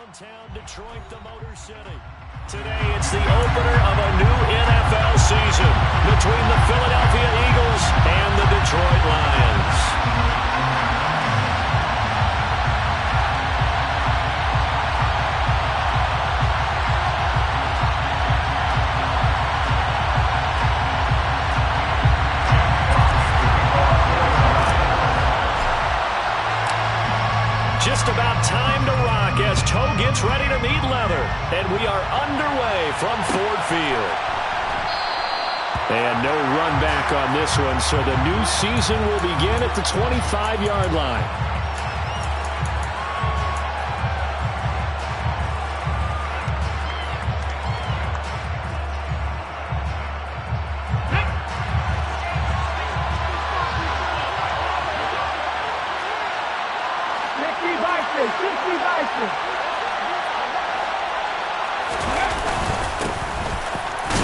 downtown Detroit, the Motor City. Today, it's the opener of a new NFL season between the Philadelphia Eagles and the Detroit Lions. Just about time to rock as Toe gets ready to meet leather. And we are underway from Ford Field. And no run back on this one, so the new season will begin at the 25-yard line.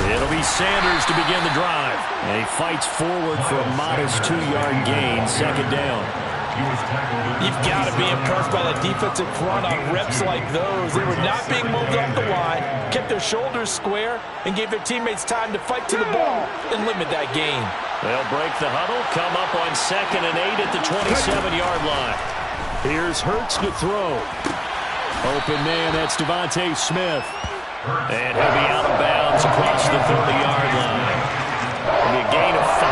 It'll be Sanders to begin the drive. And he fights forward for a modest 2-yard gain, second down. You've got to be impressed by the defensive front on reps like those. They were not being moved off the line, kept their shoulders square, and gave their teammates time to fight to the ball and limit that gain. They'll break the huddle, come up on 2nd and 8 at the 27-yard line. Here's Hurts to throw. Open man, that's Devontae Smith. And he'll be out of bounds across the 30-yard line. It'll be a gain of 5.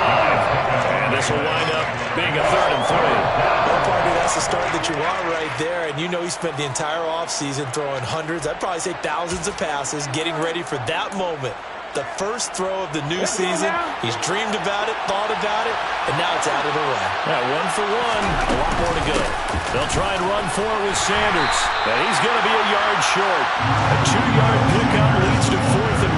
And this will wind up being a 3rd and 3. Well, partner, that's the start that you want right there. And you know he spent the entire offseason throwing hundreds, I'd probably say thousands of passes, getting ready for that moment. The first throw of the new season. He's dreamed about it, thought about it, and now it's out of the way. Yeah, 1 for 1. A lot more to go. They'll try and run for it with Sanders. And he's going to be a yard short. A 2-yard pickup leads to 4th and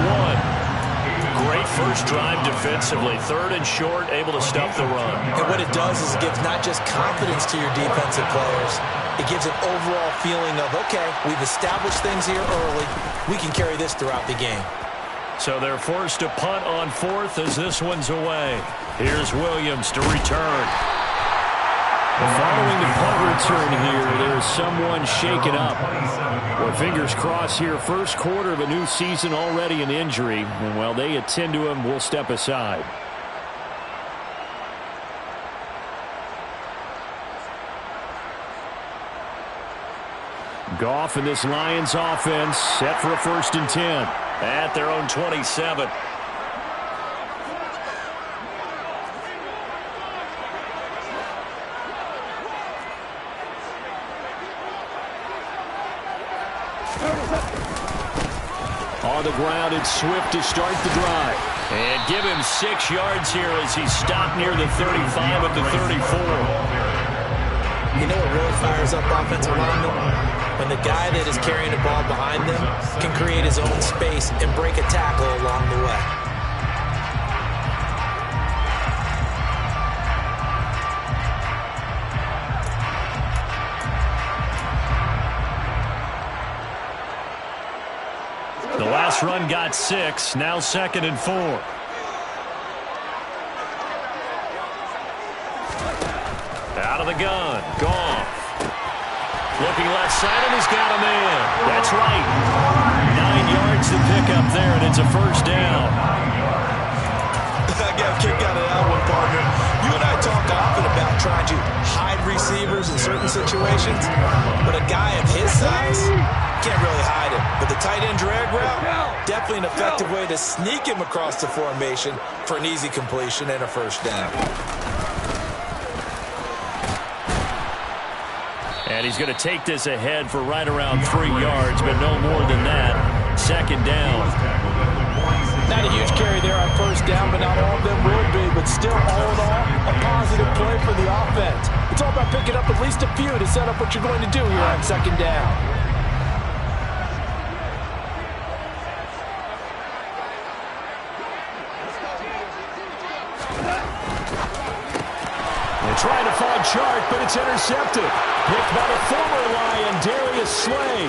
1. Great first drive defensively. 3rd and short, able to stuff the run. And what it does is it gives not just confidence to your defensive players, it gives an overall feeling of, okay, we've established things here early. We can carry this throughout the game. So they're forced to punt on 4th as this one's away. Here's Williams to return. Following the punt return here, there's someone shaken up. Well, fingers crossed here, first quarter of a new season, already an injury. And while they attend to him, we'll step aside. Goff and this Lions offense set for a 1st and 10 at their own 27. On the ground, it's Swift to start the drive. And give him 6 yards here as he stopped near the 35 at the 34. You know what really fires up offensive linemen? When the guy that is carrying the ball behind them can create his own space and break a tackle along the way. The last run got 6, now 2nd and 4. Out of the gun, Goff. Looking left side, and he's got a man. That's right. 9 yards to pick up there, and it's a 1st down. I got a kick out of that one, partner. You and I talk often about trying to hide receivers in certain situations, but a guy of his size can't really hide him. But the tight end drag route, definitely an effective way to sneak him across the formation for an easy completion and a 1st down. And he's going to take this ahead for right around 3 yards, but no more than that. 2nd down. Not a huge carry there on 1st down, but not all of them will be. But still, all in all, a positive play for the offense. It's all about picking up at least a few to set up what you're going to do here on 2nd down. Trying to find Chark, but it's intercepted. Picked by the former Lion, Darius Slay.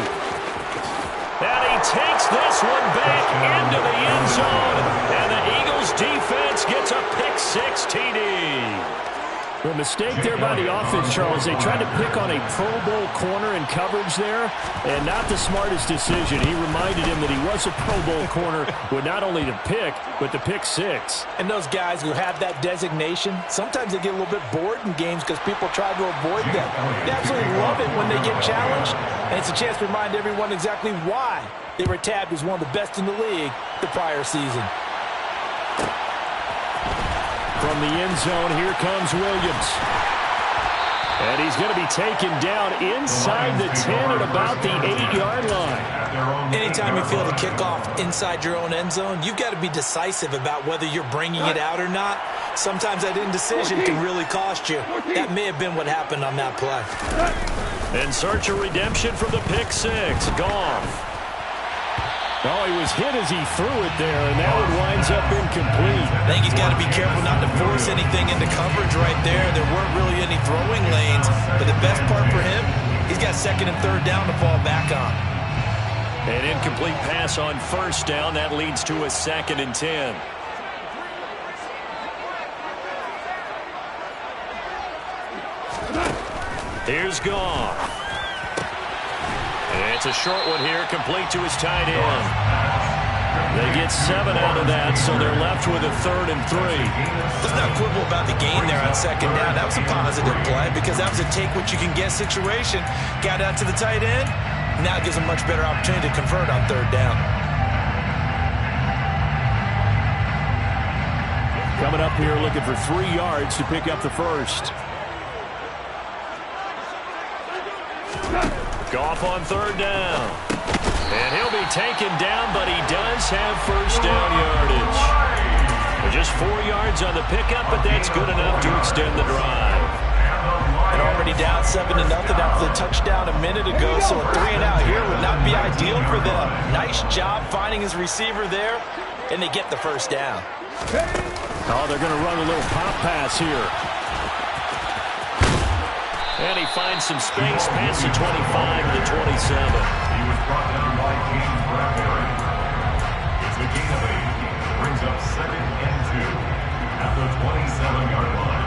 And he takes this one back into the end zone. And the Eagles defense gets a pick-6 TD. The mistake there by the offense, Charles, they tried to pick on a Pro Bowl corner in coverage there, and not the smartest decision. He reminded him that he was a Pro Bowl corner with not only the pick, but the pick six. And those guys who have that designation, sometimes they get a little bit bored in games because people try to avoid them. They absolutely love it when they get challenged, and it's a chance to remind everyone exactly why they were tabbed as one of the best in the league the prior season. From the end zone, here comes Williams. And he's going to be taken down inside the 10 at about the 8-yard line. Anytime you feel the kickoff inside your own end zone, you've got to be decisive about whether you're bringing it out or not. Sometimes that indecision can really cost you. That may have been what happened on that play. In search of redemption from the pick six. Gone. Oh, he was hit as he threw it there, and that one winds up incomplete. I think he's got to be careful not to force anything into coverage right there. There weren't really any throwing lanes, but the best part for him, he's got second and third down to fall back on. An incomplete pass on first down. That leads to a 2nd and 10. Here's Goff. It's a short one here, complete to his tight end. They get 7 out of that, so they're left with a 3rd and 3. Let's not quibble about the gain there on second down. That was a positive play because that was a take-what-you-can-get situation. Got out to the tight end. Now it gives them much better opportunity to convert on 3rd down. Coming up here looking for 3 yards to pick up the first. Goff on 3rd down. And he'll be taken down, but he does have first down yardage. Just 4 yards on the pickup, but that's good enough to extend the drive. And already down 7-0 after the touchdown a minute ago, so a 3-and-out here would not be ideal for them. Nice job finding his receiver there, and they get the first down. Oh, they're going to run a little pop pass here. And he finds some space past the 25 to the 27. He was brought down by James Bradbury. It's a gain of 8. Brings up 2nd and 2 at the 27-yard line.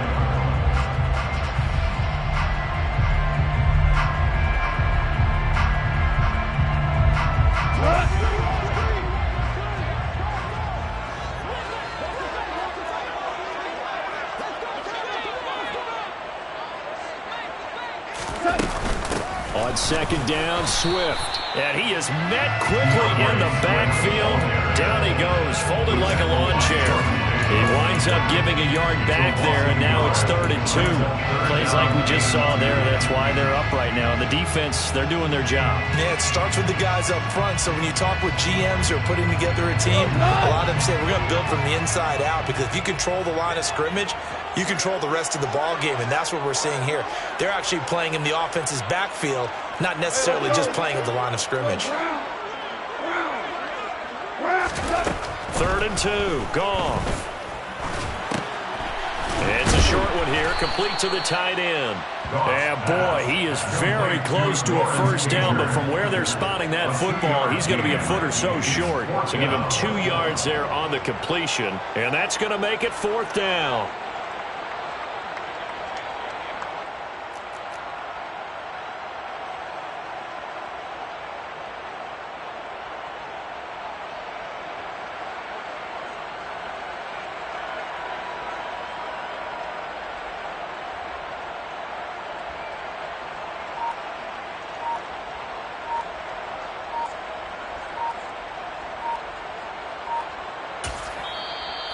On 2nd down, Swift. And he is met quickly in the backfield. Down he goes, folded like a lawn chair. He winds up giving a yard back there, and now it's 3rd and 2. Plays like we just saw there. That's why they're up right now. And the defense, they're doing their job. Yeah, it starts with the guys up front. So when you talk with GMs who are putting together a team, a lot of them say we're going to build from the inside out, because if you control the line of scrimmage, you control the rest of the ball game, and that's what we're seeing here. They're actually playing in the offense's backfield, not necessarily just playing at the line of scrimmage. 3rd and 2, Goff. It's a short one here, complete to the tight end. And boy, he is very close to a first down, but from where they're spotting that football, he's going to be a foot or so short. So give him 2 yards there on the completion, and that's going to make it 4th down.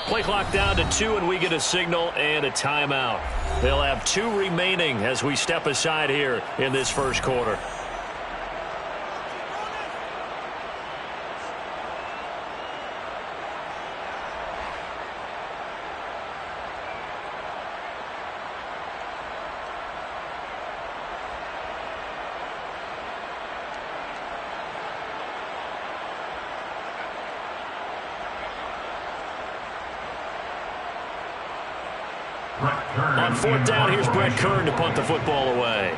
Play clock down to 2, and we get a signal and a timeout. They'll have 2 remaining as we step aside here in this first quarter. On 4th down, here's Brett Kern to punt the football away.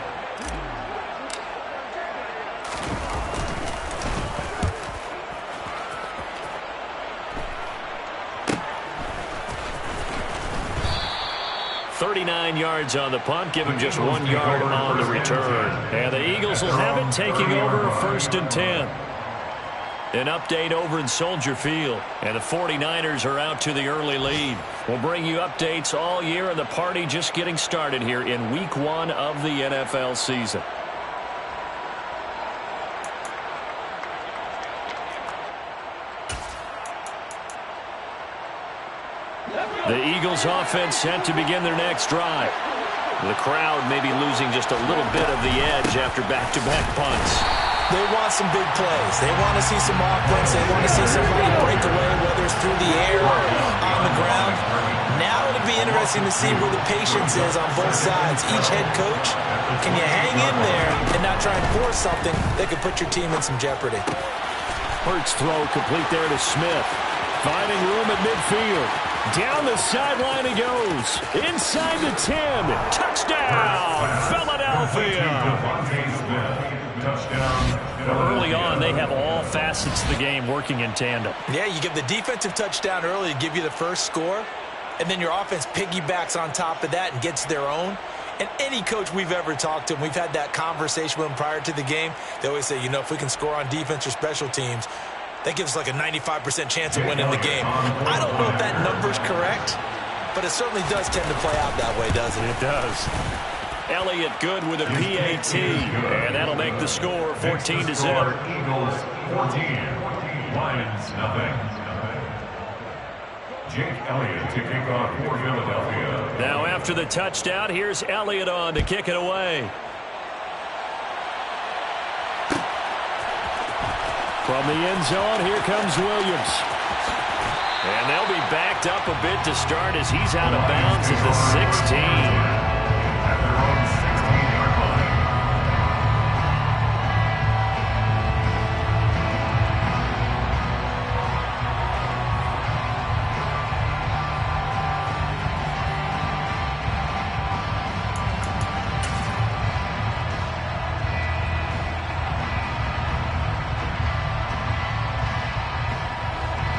39 yards on the punt. Give him just 1 yard on the return. And the Eagles will have it, taking over 1st and 10. An update over in Soldier Field. And the 49ers are out to the early lead. We'll bring you updates all year, and the party just getting started here in Week 1 of the NFL season. The Eagles offense set to begin their next drive. The crowd may be losing just a little bit of the edge after back-to-back punts. They want some big plays. They want to see some offense. They want to see somebody break away, whether it's through the air or on the ground. Now it'll be interesting to see where the patience is on both sides. Each head coach, can you hang in there and not try and force something that could put your team in some jeopardy? Hurts throw complete there to Smith. Finding room at midfield. Down the sideline he goes. Inside the 10. Touchdown, Philadelphia. Early on, they have all facets of the game working in tandem. Yeah, you give the defensive touchdown early to give you the first score, and then your offense piggybacks on top of that and gets their own. And any coach we've ever talked to, and we've had that conversation with them prior to the game, they always say, you know, if we can score on defense or special teams, that gives us like a 95% chance of winning the game. I don't know if that number's correct, but it certainly does tend to play out that way, doesn't it? It does. Elliott good with a PAT, and that'll make the score 14-0. Eagles 14, Lions nothing. Jake Elliott to kick off for Philadelphia. Now after the touchdown, here's Elliott on to kick it away. From the end zone, here comes Williams. And they'll be backed up a bit to start as he's out of bounds at the 16. At their own 16-yard line.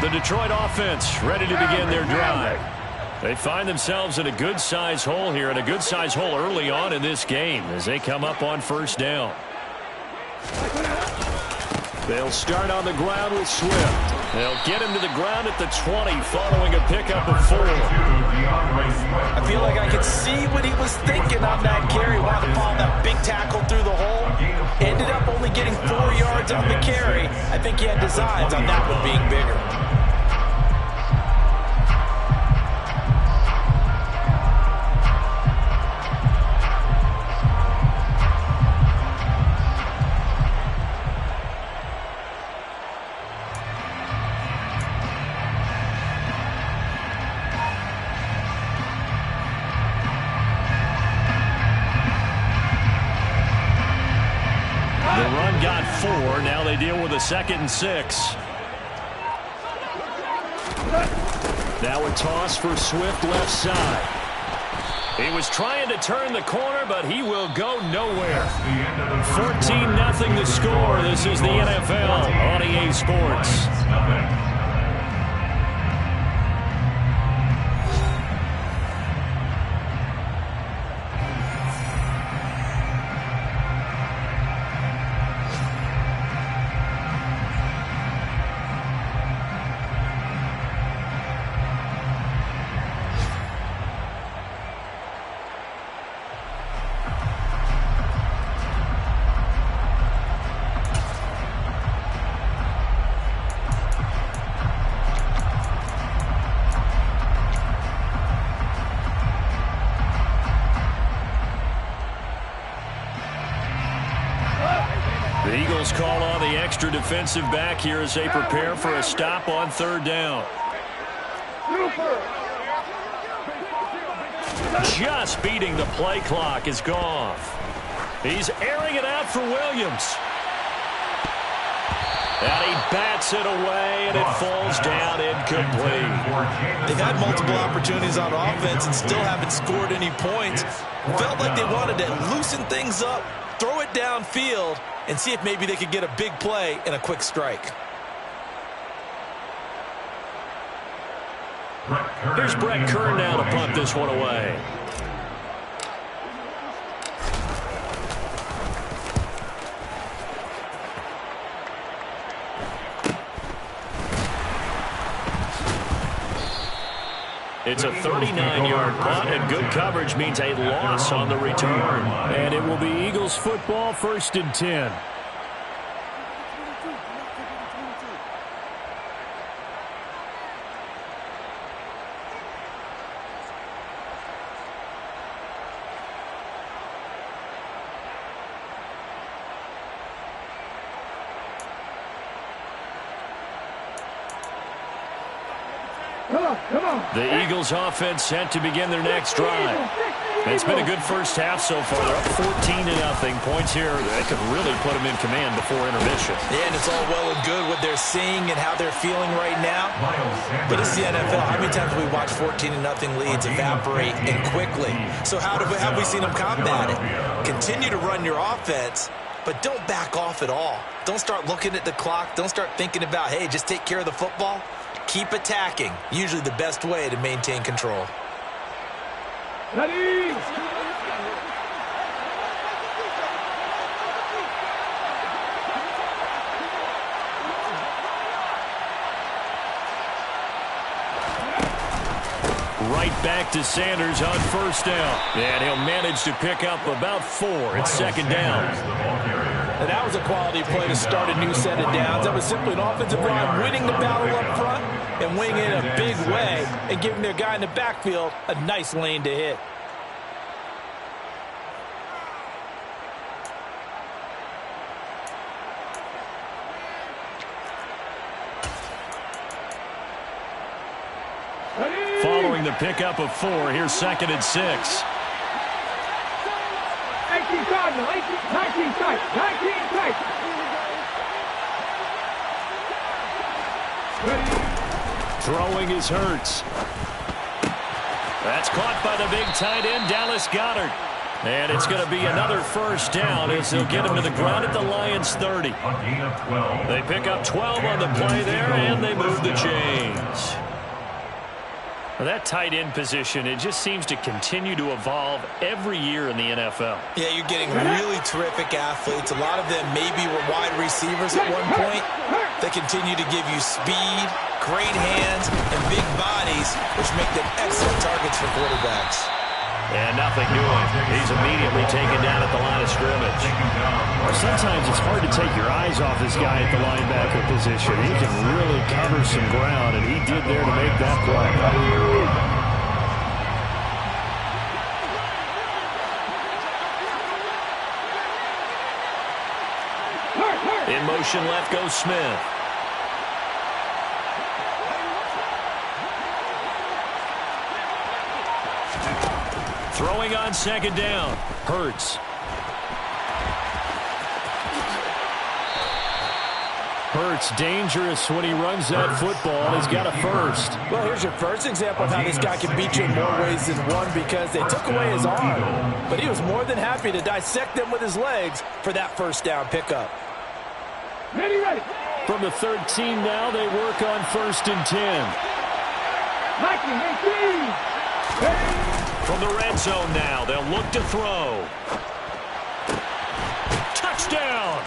The Detroit offense ready to begin their drive. They find themselves in a good-sized hole here, and a good-sized hole early on in this game as they come up on 1st down. They'll start on the ground with Swift. They'll get him to the ground at the 20 following a pickup of 4. I feel like I could see what he was thinking on that carry. Wanted to follow that big tackle through the hole. Ended up only getting 4 yards on the carry. I think he had designs on that one being bigger. Got 4. Now they deal with a 2nd and 6. Now a toss for Swift left side. He was trying to turn the corner, but he will go nowhere. 14-0 the score. This is the NFL on EA Sports. The Eagles call on the extra defensive back here as they prepare for a stop on 3rd down. Just beating the play clock is Goff. He's airing it out for Williams. And he bats it away, and it falls down incomplete. They've had multiple opportunities on offense and still haven't scored any points. Felt like they wanted to loosen things up, throw it downfield, and see if maybe they could get a big play and a quick strike. Here's Brett Kern now to punt this one away. It's a 39-yard punt, and good coverage means a loss on the return. And it will be Eagles football, 1st and 10. The Eagles offense set to begin their next drive. It's been a good first half so far. They're up 14-0. Points here that could really put them in command before intermission. Yeah, and it's all well and good what they're seeing and how they're feeling right now. But it's the NFL. How many times have we watched 14-0 leads evaporate and quickly? So how have we seen them combat it? Continue to run your offense, but don't back off at all. Don't start looking at the clock. Don't start thinking about, hey, just take care of the football. Keep attacking. Usually the best way to maintain control. Ready? Right back to Sanders on 1st down. And he'll manage to pick up about 4. It's 2nd down. And that was a quality play to start a new set of downs. That was simply an offensive line winning the battle up front and winning it in a big way and giving their guy in the backfield a nice lane to hit. Following the pickup of 4, here's 2nd and 6. 19 tight. Throwing is Hurts. That's caught by the big tight end, Dallas Goedert. And it's going to be another 1st down as they'll get him to the ground at the Lions' 30. They pick up 12 on the play there, and they move the chains. Well, that tight end position, it just seems to continue to evolve every year in the NFL. Yeah, you're getting really terrific athletes. A lot of them maybe were wide receivers at one point. They continue to give you speed, great hands, and big bodies, which make them excellent targets for quarterbacks. And nothing doing. He's immediately taken down at the line of scrimmage. Sometimes it's hard to take your eyes off this guy at the linebacker position. He can really cover some ground, and he did there to make that play. In motion left goes Smith. Throwing on 2nd down. Hurts. Hurts dangerous when he runs that football. He's got a 1st. Well, here's your first example of how this guy can beat you in more ways than one because they took away his arm. But he was more than happy to dissect them with his legs for that 1st down pickup. Ready. From the 13 now, they work on 1st and 10. From the red zone now, they'll look to throw. Touchdown!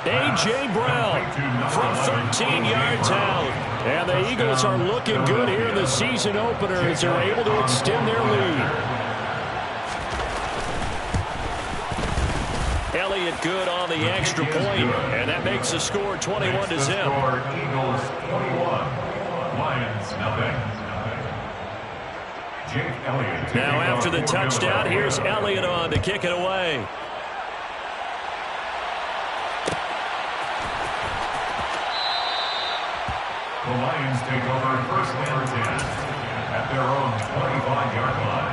A.J. Brown from 13 yards out. And the Eagles are looking good here in the season opener as they're able to extend their lead. Elliott good on the extra point, and that makes the score 21-0. Eagles 21, Lions nothing. Now after the touchdown, here's Elliott on to kick it away. The Lions take over 1st and 10 at their own 25-yard line.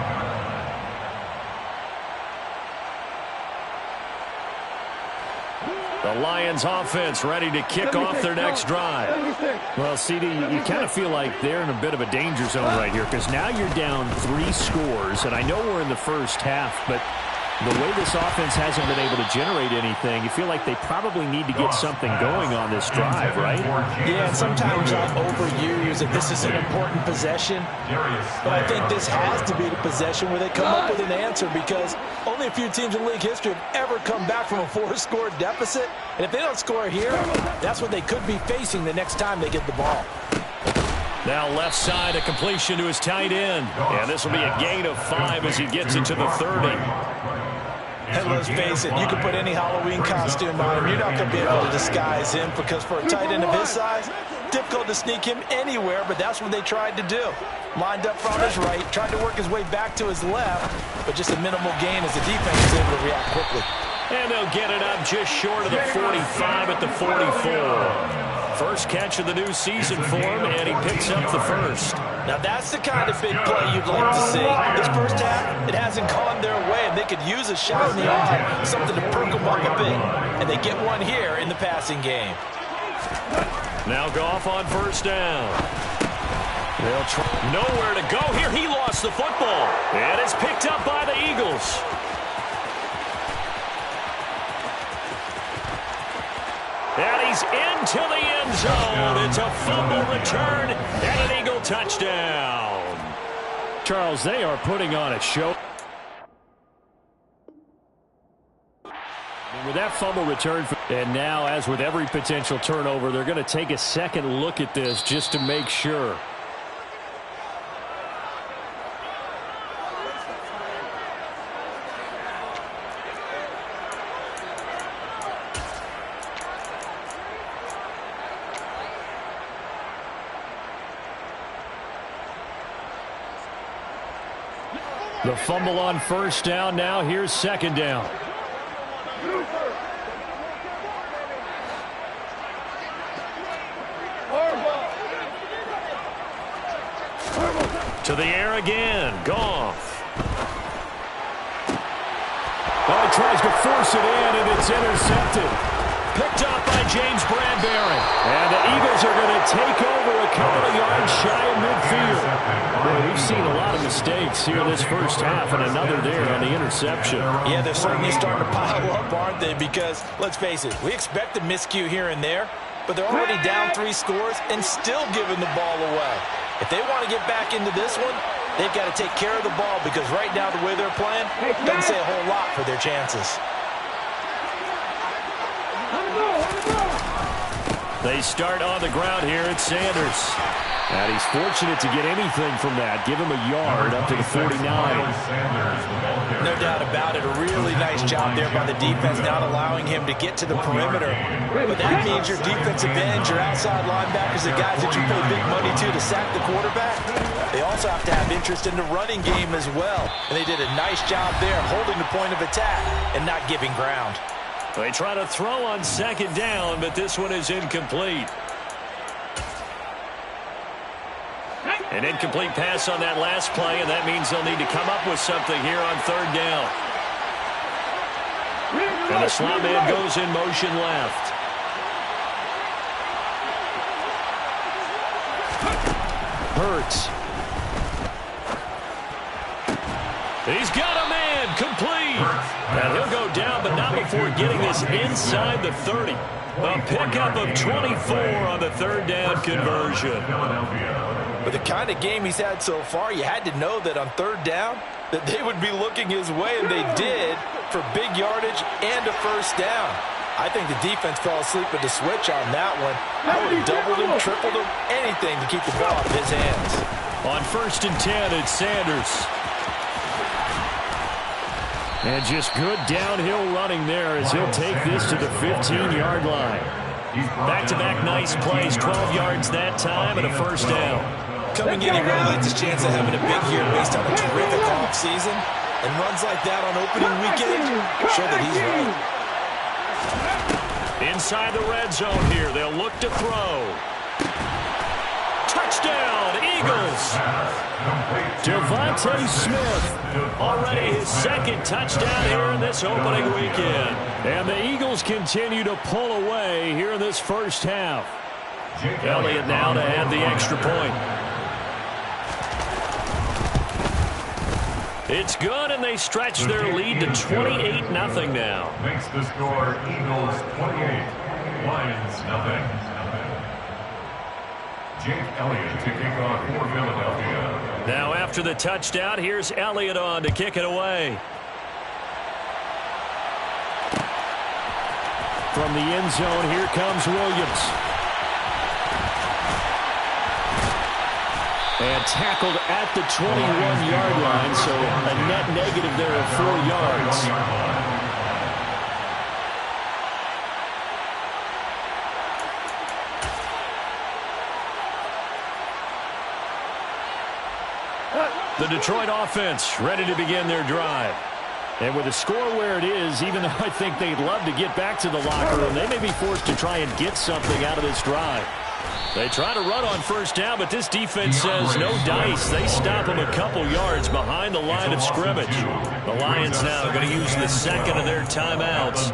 The Lions offense ready to kick off their next drive. Well, CD, you kind of feel like they're in a bit of a danger zone right here because now you're down 3 scores, and I know we're in the first half, but the way this offense hasn't been able to generate anything, you feel like they probably need to get something going on this drive, right? Yeah, and sometimes I'll overuse that this is an important possession. But I think this has to be the possession where they come up with an answer because only a few teams in league history have ever come back from a 4-score deficit. And if they don't score here, that's what they could be facing the next time they get the ball. Now left side, a completion to his tight end. And this will be a gain of 5 as he gets into the 30. And let's face it, you can put any Halloween costume on him. You're not going to be able to disguise him because for a tight end of his size, difficult to sneak him anywhere, but that's what they tried to do. Lined up from his right, tried to work his way back to his left, but just a minimal gain as the defense is able to react quickly. And they'll get it up just short of the 45 at the 44. First catch of the new season for him, and he picks up the first. Now that's the kind of big play you'd like to see. This first half, it hasn't gone their way, and they could use a shot in the arm, something to perk them up a bit. And they get one here in the passing game. Now Goff on first down. They'll try. Nowhere to go here. He lost the football. And it's picked up by the Eagles. And he's into the end zone. It's a fumble return and an Eagle touchdown. Charles, they are putting on a show. With that fumble return, and now, as with every potential turnover, they're going to take a second look at this just to make sure. The fumble on first down. Now here's second down. To the air again. Goff. Oh, he tries to force it in, and it's intercepted. Picked up by James Bradbury. And the Eagles are going to take over a couple of yards shy of midfield. Boy, we've seen a lot of mistakes here this first half, and another there on the interception. Yeah, they're certainly starting to pile up, aren't they? Because, let's face it, we expect a miscue here and there, but they're already down 3 scores and still giving the ball away. If they want to get back into this one, they've got to take care of the ball because right now the way they're playing doesn't say a whole lot for their chances. They start on the ground here at Sanders. And he's fortunate to get anything from that. Give him a yard up to the 49. No doubt about it. A really nice job there by the defense, not allowing him to get to the perimeter. But that means your defensive ends, your outside linebackers, the guys that you pay big money to sack the quarterback, they also have to have interest in the running game as well. And they did a nice job there holding the point of attack and not giving ground. They try to throw on second down, but this one is incomplete. An incomplete pass on that last play, and that means they'll need to come up with something here on third down. And the slot man goes in motion left. Hurts. He's got a man, complete. And he'll go down, but not before getting this inside the 30. A pickup of 24 on the third down conversion. But the kind of game he's had so far, you had to know that on third down that they would be looking his way, and they did for big yardage and a first down. I think the defense fell asleep with the switch on that one. I would have doubled him, tripled him, anything to keep the ball off his hands. On 1st and 10, it's Sanders. And just good downhill running there as he'll take this to the 15-yard line. Back-to-back nice plays, 12 yards that time and a first down. Coming in, he really likes his chance of having a big year based on a terrific offseason. And runs like that on opening weekend show that he's right. Inside the red zone here, they'll look to throw. Touchdown, Eagles! Devontae Smith, already his second touchdown here in this opening weekend. And the Eagles continue to pull away here in this first half. Elliott now to add the extra point. It's good, and they stretch their lead to 28-0 now. Makes the score Eagles 28, Lions nothing. Jake Elliott to kick off for Philadelphia. Now after the touchdown, here's Elliott on to kick it away. From the end zone, here comes Williams. And tackled at the 21-yard line, so a net negative there of 4 yards. The Detroit offense ready to begin their drive. And with the score where it is, even though I think they'd love to get back to the locker room, they may be forced to try and get something out of this drive. They try to run on first down, but this defense says no dice. They stop them a couple yards behind the line of scrimmage. The Lions now going to use the second of their timeouts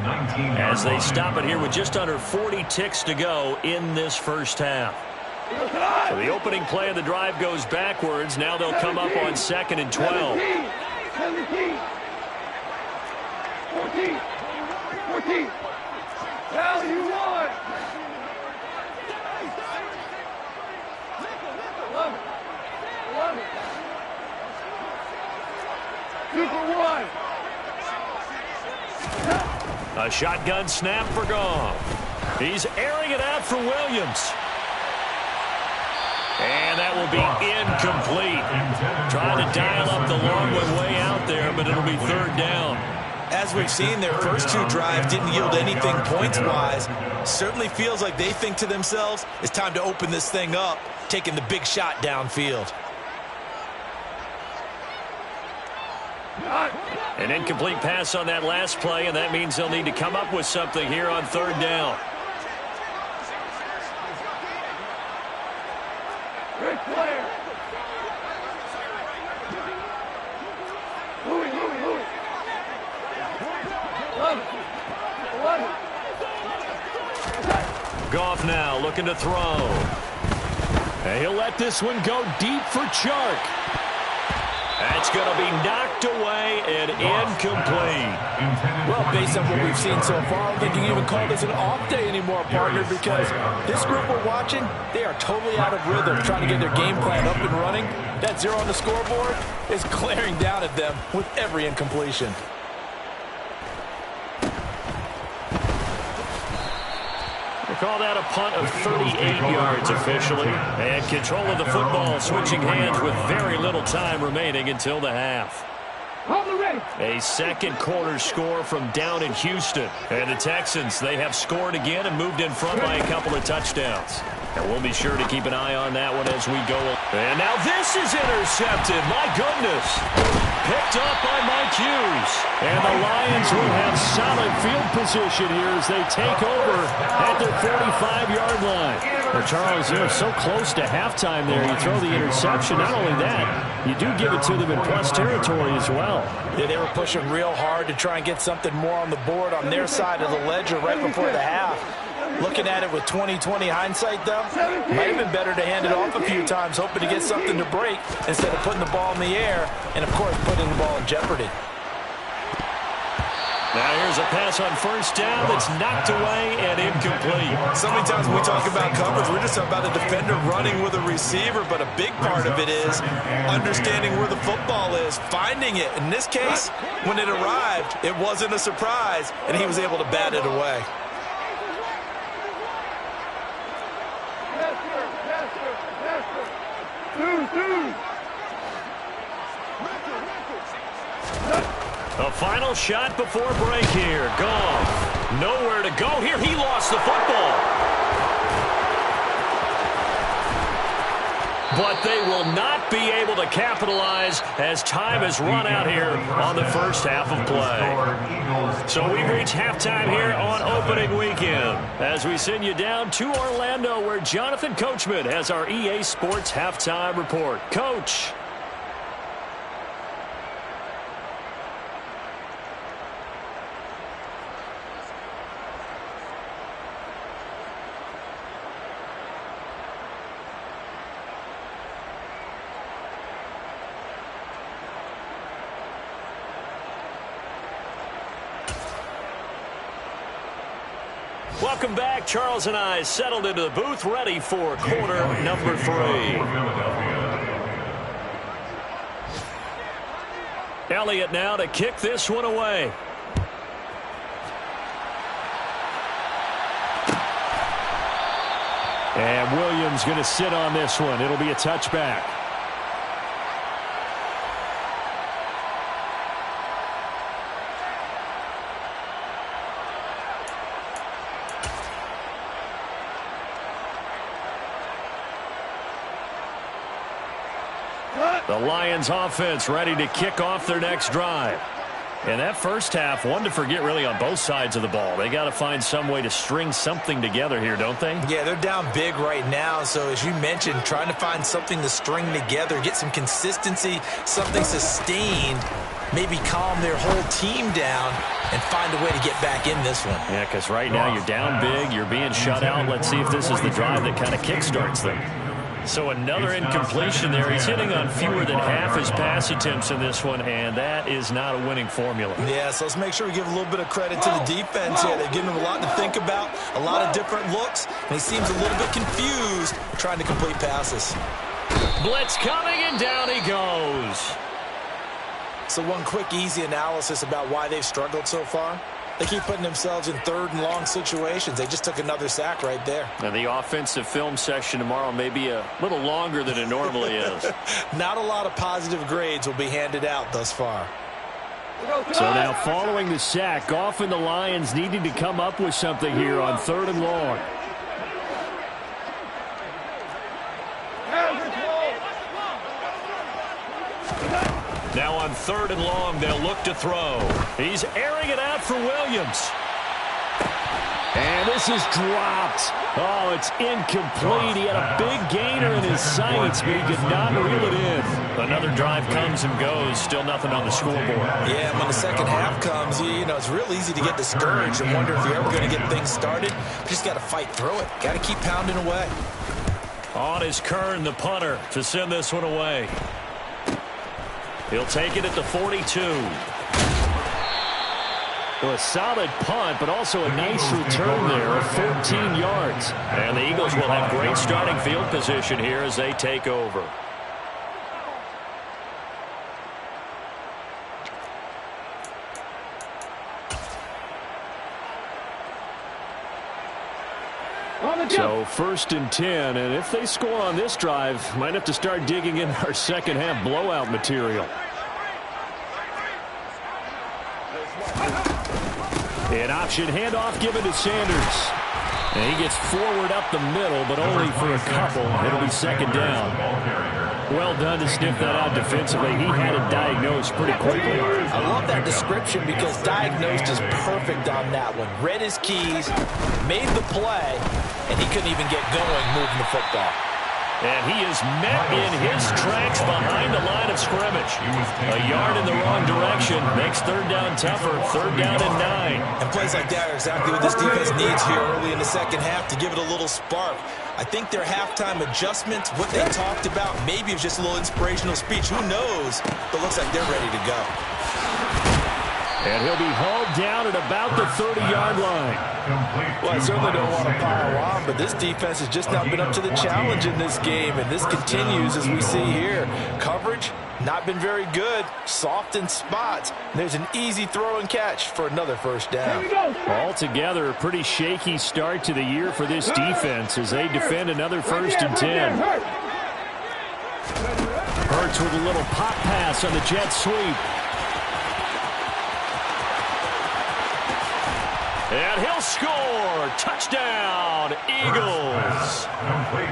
as they stop it here with just under 40 ticks to go in this first half. So the opening play of the drive goes backwards. Now they'll come up on 2nd and 12. 17. 14. 14. Now you won. 11. 11. 2 for 1. A shotgun snap for Goff. He's airing it out for Williams. And that will be incomplete. Trying to dial up the long one way out there, but it'll be 3rd down. As we've seen, their first 2 drives didn't yield anything points-wise. Certainly feels like they think to themselves, it's time to open this thing up, taking the big shot downfield. An incomplete pass on that last play, and that means they'll need to come up with something here on 3rd down. Rick Flair. Louis. 11. 11. Goff now looking to throw. And he'll let this one go deep for Chark. That's going to be knocked away and incomplete. Well, based on what we've seen so far, I don't think you can even call this an off day anymore, partner, because this group we're watching, they are totally out of rhythm, trying to get their game plan up and running. That 0 on the scoreboard is glaring down at them with every incompletion. They call that a punt of 38 yards officially. And control of the football switching hands with very little time remaining until the half. A second quarter score from down in Houston. And the Texans, they have scored again and moved in front by a couple of touchdowns. And we'll be sure to keep an eye on that one as we go. And now this is intercepted. My goodness. Picked up by Mike Hughes. And the Lions will have solid field position here as they take over at their 45-yard line. Well, Charles, they're so close to halftime there. You throw the interception. Not only that, you do give it to them in plus territory as well. Yeah, they were pushing real hard to try and get something more on the board on their side of the ledger right before the half. Looking at it with 20/20 hindsight, though, might have been better to hand it off a few times, hoping to get something to break instead of putting the ball in the air and, of course, putting the ball in jeopardy. Now here's a pass on first down that's knocked away and incomplete. So many times when we talk about coverage, we're just talking about a defender running with a receiver, but a big part of it is understanding where the football is, finding it. In this case, when it arrived, it wasn't a surprise, and he was able to bat it away. A final shot before break here. Goff. Nowhere to go here. He lost the football. But they will not be able to capitalize as time has run out here on the first half of play. So we've reached halftime here on opening weekend as we send you down to Orlando where Jonathan Coachman has our EA Sports halftime report. Coach. Welcome back. Charles and I settled into the booth, ready for quarter number 3. Elliott now to kick this one away. And Williams going to sit on this one. It'll be a touchback. The Lions offense ready to kick off their next drive. And that first half, one to forget really on both sides of the ball. They got to find some way to string something together here, don't they? Yeah, they're down big right now. So as you mentioned, trying to find something to string together, get some consistency, something sustained, maybe calm their whole team down and find a way to get back in this one. Yeah, because right now you're down big, you're being shut out. Let's see if this is the drive that kind of kickstarts them. So another incompletion there. He's hitting on fewer than half his pass attempts in this one, and that is not a winning formula. Yeah, so let's make sure we give a little bit of credit to the defense here. They're giving him a lot to think about, a lot of different looks, and he seems a little bit confused trying to complete passes. Blitz coming, and down he goes. So one quick, easy analysis about why they've struggled so far. They keep putting themselves in third and long situations. They just took another sack right there. And the offensive film session tomorrow may be a little longer than it normally is. Not a lot of positive grades will be handed out thus far. So now following the sack, Goff and the Lions needing to come up with something here on 3rd and long. Now on 3rd and long, they'll look to throw. He's airing it out for Williams. And this is dropped. Oh, it's incomplete. He had a big gainer in his sights, but he could not reel it in. Another drive comes and goes. Still nothing on the scoreboard. Yeah, when the second half comes, you know, it's real easy to get discouraged and wonder if you're ever going to get things started. You just got to fight through it. Got to keep pounding away. On is Kern, the punter, to send this one away. He'll take it at the 42. Well, a solid punt, but also a nice return there of 14 yards. And the Eagles will have great starting field position here as they take over. So 1st and 10, and if they score on this drive, might have to start digging in our second half blowout material. An option handoff given to Sanders. And he gets forward up the middle, but only for a couple. It'll be 2nd down. Well done to sniff that out defensively. He had it diagnosed pretty quickly. I love that description because diagnosed is perfect on that one. Read his keys, made the play, and he couldn't even get going moving the football. And he is met in his tracks behind the line of scrimmage. A yard in the wrong direction makes 3rd down tougher. 3rd down and 9. And plays like that are exactly what this defense needs here early in the second half to give it a little spark. I think their halftime adjustments, what they talked about, maybe it was just a little inspirational speech. Who knows? But looks like they're ready to go. And he'll be hauled down at about the 30-yard line. Well, I certainly don't want to pile on, but this defense has just not been up to the challenge in this game, and this continues as we see here. Coverage, not been very good, soft in spots. And there's an easy throw and catch for another 1st down. Altogether, a pretty shaky start to the year for this defense as they defend another 1st and 10. Hurts with a little pop pass on the jet sweep. And he'll score. Touchdown, Eagles.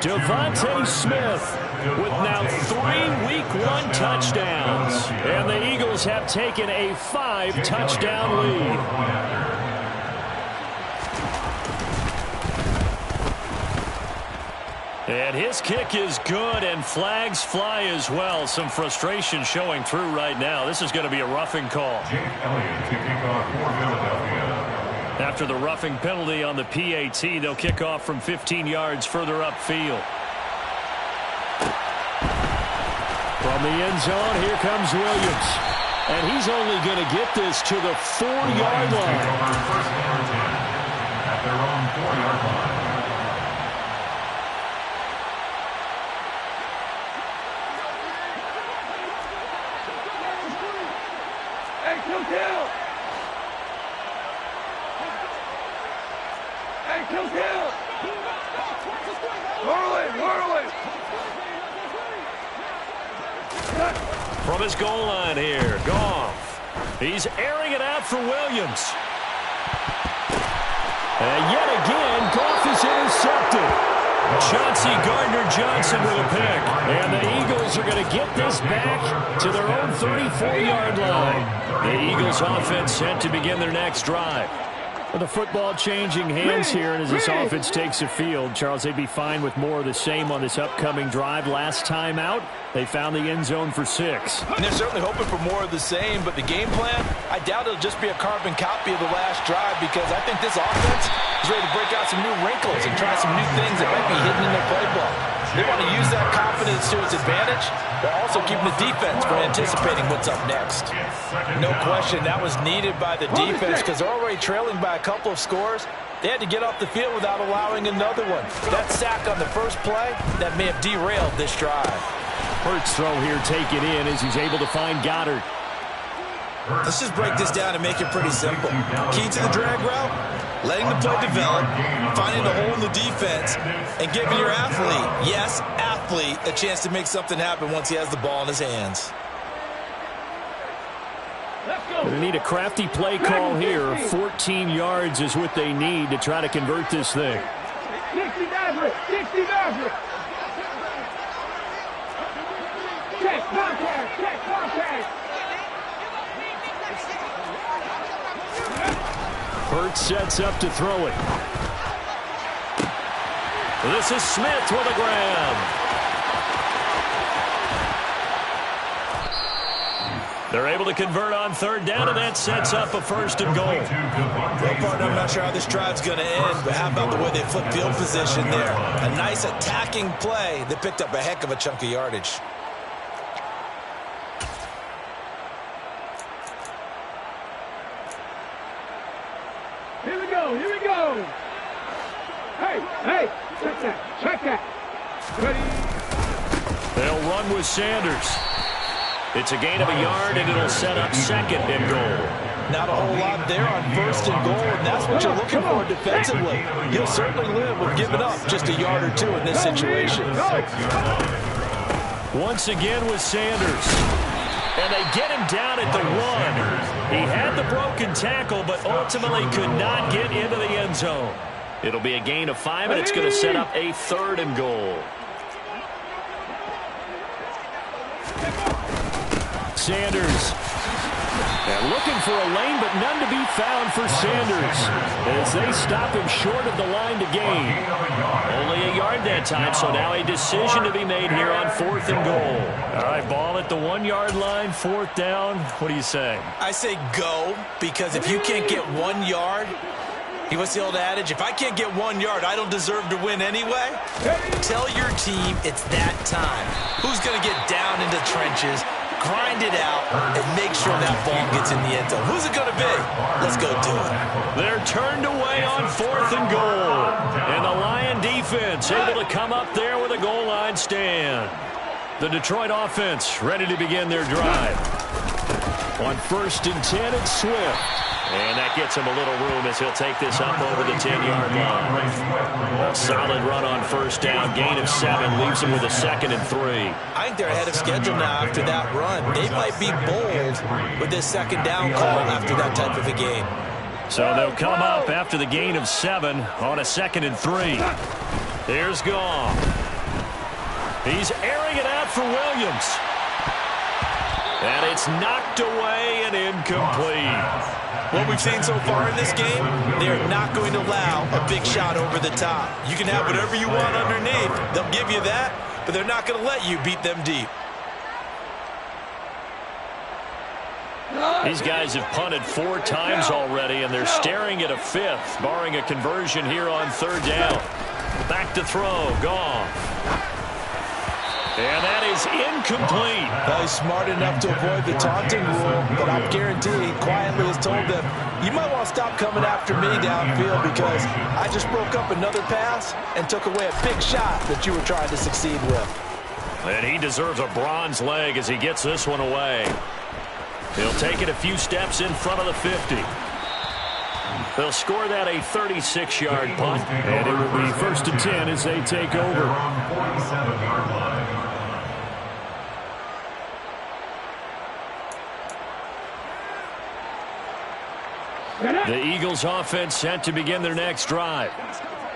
Devontae Smith with now 3 Week 1 touchdowns. And the Eagles have taken a 5-touchdown lead. And his kick is good, and flags fly as well. Some frustration showing through right now. This is going to be a roughing call. After the roughing penalty on the PAT, they'll kick off from 15 yards further upfield. From the end zone, here comes Williams. And he's only going to get this to the 4-yard line. At their own 4-yard line. From his goal line here, Goff. He's airing it out for Williams. And yet again, Goff is intercepted. Chauncey Gardner Johnson with a pick. And the Eagles are going to get this back to their own 34-yard line. The Eagles offense set to begin their next drive. With the football changing hands here, and as this offense takes the field, Charles, they'd be fine with more of the same on this upcoming drive. Last time out, they found the end zone for 6. And they're certainly hoping for more of the same, but the game plan, I doubt it'll just be a carbon copy of the last drive, because I think this offense is ready to break out some new wrinkles and try some new things that might be hidden in their playbook. They want to use that confidence to its advantage, while also keeping the defense from anticipating what's up next. No question, that was needed by the defense, because they're already trailing by a couple of scores. They had to get off the field without allowing another one. That sack on the first play, that may have derailed this drive. Hurts throw here taken in as he's able to find Goddard. Let's just break this down and make it pretty simple. Key to the drag route, letting the play develop, finding the hole in the defense, and giving your athlete, yes, athlete, a chance to make something happen once he has the ball in his hands. They need a crafty play call here. 14 yards is what they need to try to convert this thing. 60 Maverick! 60 Maverick! Check contact! Check contact! Hurts sets up to throw it. This is Smith with a grab. They're able to convert on third down, and that sets up a 1st and goal. Well, partner, I'm not sure how this drive's going to end, but how about the way they flip field position there? A nice attacking play that picked up a heck of a chunk of yardage. Here we go! Here we go! Hey! Hey! Check that! Check that! Ready? They'll run with Sanders. It's a gain of a yard, and it'll set up 2nd and goal. Not a whole lot there on 1st and goal, and that's what you're looking for defensively. You'll certainly live with giving up just a yard or two in this situation. Once again with Sanders. And they get him down at the 1. He had the broken tackle, but ultimately could not get into the end zone. It'll be a gain of 5, and it's going to set up a 3rd and goal. Sanders. And looking for a lane, but none to be found for Sanders as they stop him short of the line to gain. Only a yard that time, so now a decision to be made here on 4th and goal. All right, ball at the 1-yard line, 4th down. What do you say? I say go, because if you can't get 1 yard, what's the old adage? If I can't get 1 yard, I don't deserve to win anyway. Tell your team it's that time. Who's going to get down into trenches, grind it out, and make sure that ball gets in the end zone? Who's it going to be? Let's go do it. They're turned away on 4th and goal. And the Lion defense able to come up there with a goal line stand. The Detroit offense ready to begin their drive. On 1st and 10, it's Swift. And that gets him a little room as he'll take this up over the 10-yard line. A solid run on 1st down. Gain of 7 leaves him with a 2nd and 3. I think they're ahead of schedule now after that run. They might be bold with this 2nd down call after that type of a game. So they'll come up after the gain of 7 on a 2nd and 3. Here's Goff. He's airing it out for Williams. And it's knocked away and incomplete. What we've seen so far in this game, they are not going to allow a big shot over the top. You can have whatever you want underneath. They'll give you that, but they're not going to let you beat them deep. These guys have punted 4 times already, and they're staring at a 5th, barring a conversion here on 3rd down. Back to throw, Goff. And that is incomplete. Well, he's smart enough to avoid the taunting rule, but I'm guaranteeing quietly has told them, you might want to stop coming after me downfield because I just broke up another pass and took away a big shot that you were trying to succeed with. And he deserves a bronze leg as he gets this one away. He'll take it a few steps in front of the 50. They'll score that a 36-yard punt, and it will be 1st and 10 as they take over. The Eagles offense set to begin their next drive.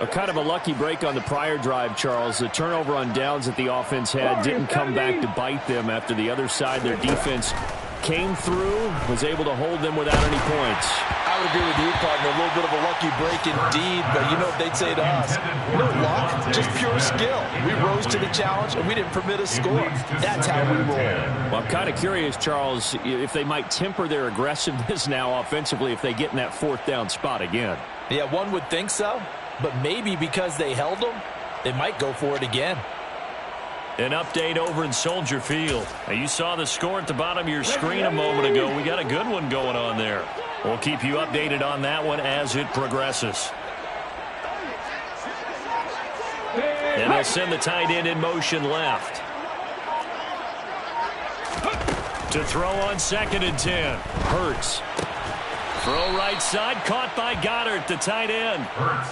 A kind of a lucky break on the prior drive, Charles. The turnover on downs that the offense had didn't come back to bite them after the other side. Their defense came through, was able to hold them without any points. I would agree with you, partner. A little bit of a lucky break indeed, but you know what they'd say to us? No luck, just pure skill. We rose to the challenge, and we didn't permit a score. That's how we roll. Well, I'm kind of curious, Charles, if they might temper their aggressiveness now offensively if they get in that fourth down spot again. Yeah, one would think so, but maybe because they held them, they might go for it again. An update over in Soldier Field. Now, you saw the score at the bottom of your screen a moment ago. We got a good one going on there. We'll keep you updated on that one as it progresses. And they'll send the tight end in motion left. To throw on 2nd and 10. Hurts. Throw right side, caught by Goddard, the tight end.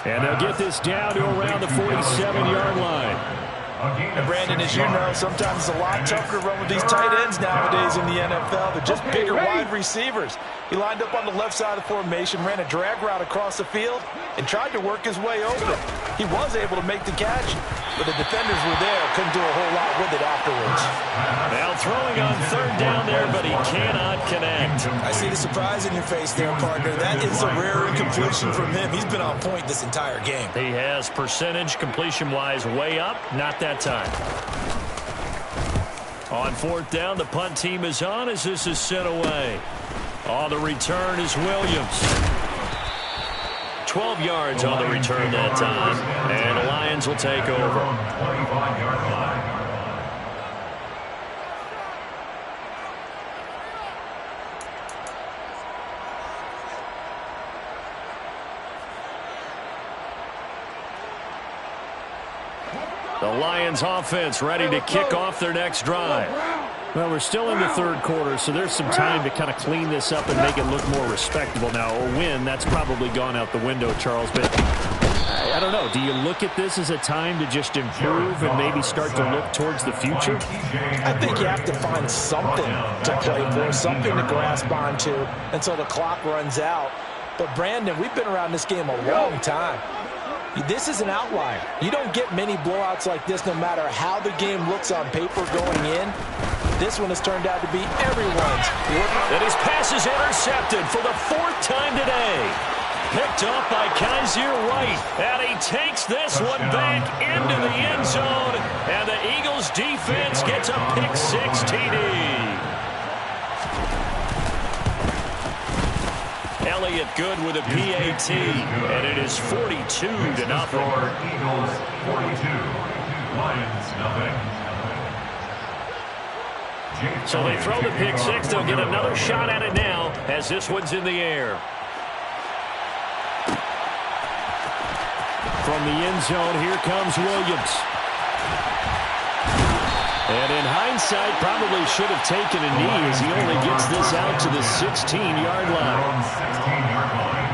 And they'll get this down to around the 47-yard line. And Brandon, as you know, sometimes it's a lot tougher to run with these tight ends nowadays in the NFL. They're just bigger wide receivers. He lined up on the left side of the formation, ran a drag route across the field, and tried to work his way over. He was able to make the catch, but the defenders were there. Couldn't do a whole lot with it afterwards. Now throwing on 3rd down there, but he cannot connect. I see the surprise in your face there, partner. That is a rare incompletion from him. He's been on point this entire game. He has percentage completion-wise way up, not that time. On 4th down, the punt team is on as this is sent away. On the return is Williams. 12 yards on the return that time, and the Lions will take over. 25-yard line. The Lions offense ready to kick off their next drive. Well, we're still in the 3rd quarter, so there's some time to kind of clean this up and make it look more respectable. Now, a win, that's probably gone out the window, Charles, but I don't know. Do you look at this as a time to just improve and maybe start to look towards the future? I think you have to find something to play for, something to grasp onto until the clock runs out. But, Brandon, we've been around this game a long time. This is an outlier. You don't get many blowouts like this no matter how the game looks on paper going in. This one has turned out to be everyone's. And his pass is intercepted for the 4th time today. Picked off by Kaiser White. And he takes this one back into the end zone. And the Eagles defense gets a pick-6 TD. Elliott good with a PAT, and it is 42-0. Eagles 42, Lions nothing. So they throw the pick-6. They'll get another shot at it now as this one's in the air. From the end zone, here comes Williams. And in hindsight, probably should have taken a knee as he only gets this out to the 16-yard line. 16-yard line.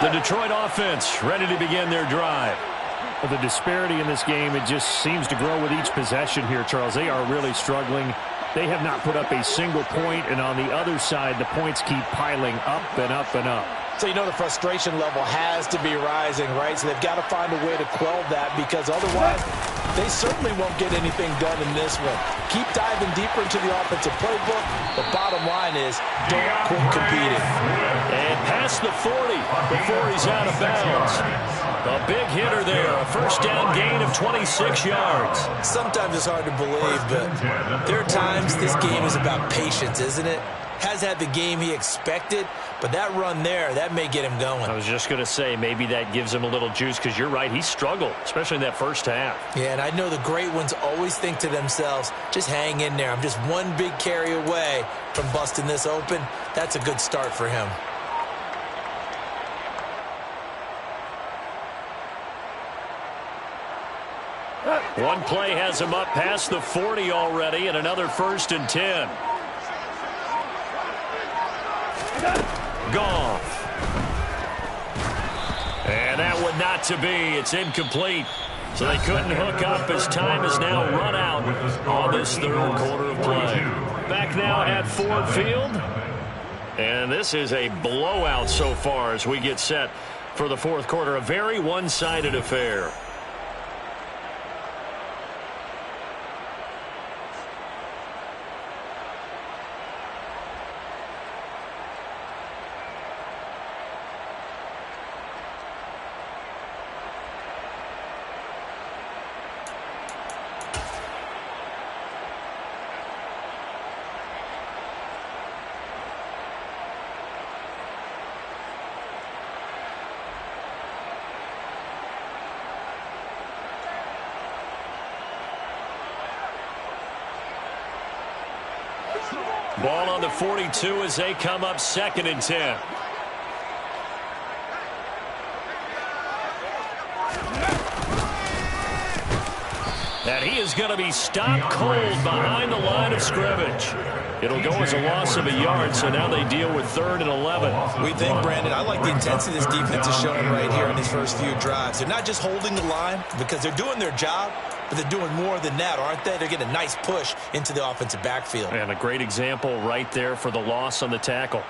The Detroit offense ready to begin their drive. Well, the disparity in this game, it just seems to grow with each possession here, Charles. They are really struggling. They have not put up a single point, and on the other side, the points keep piling up and up and up. So you know the frustration level has to be rising, right? So they've got to find a way to quell that because otherwise they certainly won't get anything done in this one. Keep diving deeper into the offensive playbook. The bottom line is don't quit competing. And past the 40 before he's out of bounds. A big hitter there, a first down gain of 26 yards. Sometimes it's hard to believe, but there are times this game is about patience, isn't it? Has had the game he expected, but that run there, that may get him going. I was just going to say, maybe that gives him a little juice because you're right, he struggled, especially in that first half. Yeah, and I know the great ones always think to themselves, just hang in there. I'm just one big carry away from busting this open. That's a good start for him. One play has him up past the 40 already, and another 1st and 10. Goff. And And that one not to be. It's incomplete. So they couldn't hook up as time has now run out on this third quarter of play. Back now at Ford Field. And this is a blowout so far as we get set for the fourth quarter. A very one-sided affair. Ball on the 42 as they come up 2nd and 10. And he is going to be stopped cold behind the line of scrimmage. It'll go as a loss of a yard, so now they deal with 3rd and 11. We think, Brandon, I like the intensity this defense is showing right here on these first few drives. They're not just holding the line because they're doing their job, but they're doing more than that, aren't they? They're getting a nice push into the offensive backfield. And a great example right there for the loss on the tackle.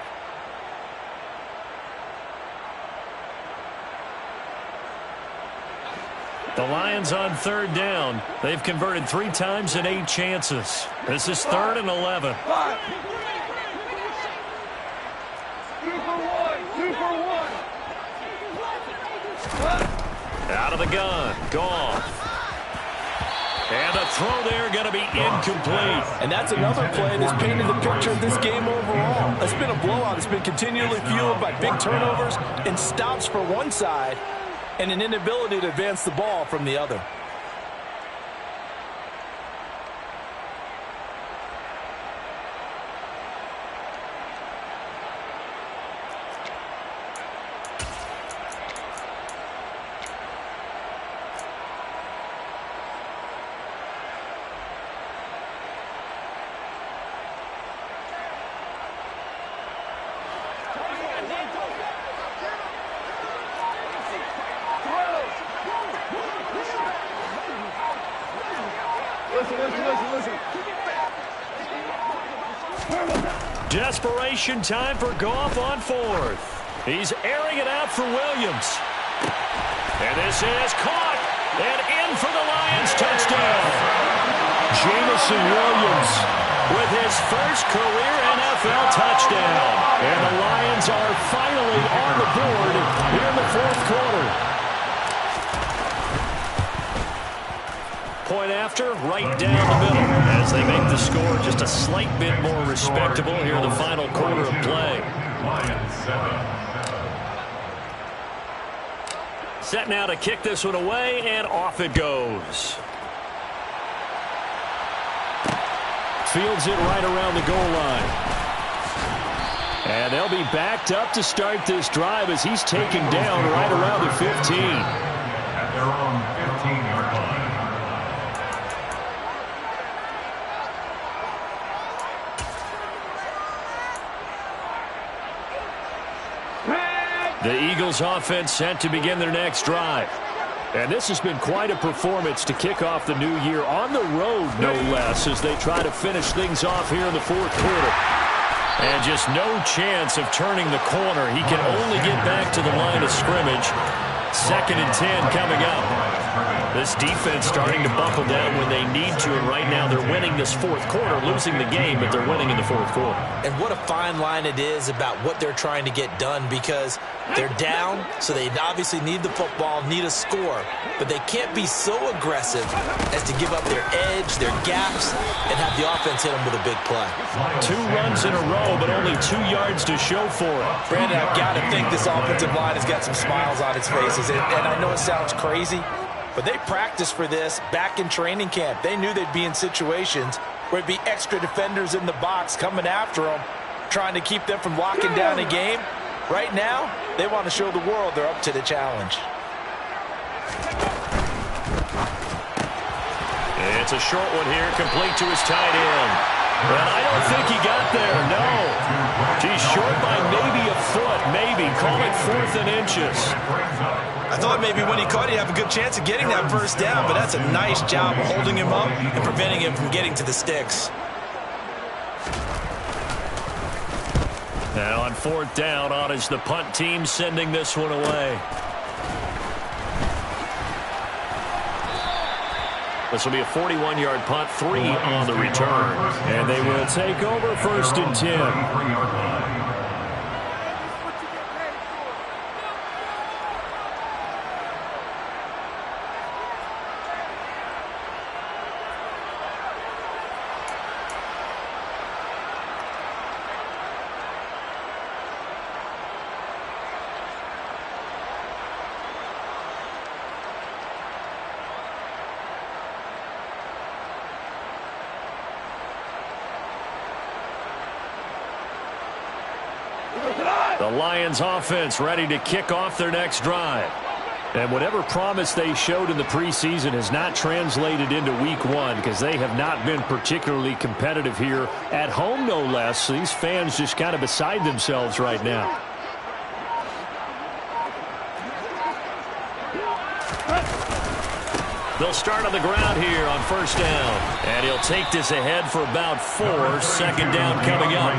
The Lions on 3rd down. They've converted 3 times in 8 chances. This is 3rd and 11. 2 for 1. Out of the gun. Goff. And a throw there going to be incomplete. And that's another play that's painted the picture of this game overall. It's been a blowout. It's been continually fueled by big turnovers and stops for one side and an inability to advance the ball from the other. Desperation time for Goff on 4th. He's airing it out for Williams. And this is caught and in for the Lions touchdown. Jamison Williams with his first career NFL touchdown. And the Lions are finally on the board here in the fourth quarter. Point after, right down the middle as they make the score just a slight bit more respectable here in the final quarter of play. Set now to kick this one away, and off it goes. Fields it right around the goal line. And they'll be backed up to start this drive as he's taken down right around the 15. At their own 15-yard line. The Eagles offense set to begin their next drive. And this has been quite a performance to kick off the new year on the road, no less, as they try to finish things off here in the fourth quarter. And just no chance of turning the corner. He can only get back to the line of scrimmage. 2nd and 10 coming up. This defense starting to buckle down when they need to, and right now they're winning this fourth quarter, losing the game, but they're winning in the fourth quarter. And what a fine line it is about what they're trying to get done, because they're down, so they obviously need the football, need a score, but they can't be so aggressive as to give up their edge, their gaps, and have the offense hit them with a big play. 2 runs in a row, but only 2 yards to show for it. Brandon, I've got to think this offensive line has got some smiles on its faces, and I know it sounds crazy, but they practiced for this back in training camp. They knew they'd be in situations where it'd be extra defenders in the box coming after them, trying to keep them from locking down a game. Right now, they want to show the world they're up to the challenge. It's a short one here, complete to his tight end. And I don't think he got there, no. He's short by maybe a foot, maybe. Call it 4th and inches. I thought maybe when he caught, he'd have a good chance of getting that first down, but that's a nice job of holding him up and preventing him from getting to the sticks. Now on 4th down, on is the punt team sending this one away. This will be a 41-yard punt, 3 on the return. And they will take over 1st and 10. The Lions offense ready to kick off their next drive. And whatever promise they showed in the preseason has not translated into week 1 because they have not been particularly competitive here at home, no less. These fans just kind of beside themselves right now. They'll start on the ground here on 1st down. And he'll take this ahead for about 4. 2nd down coming up.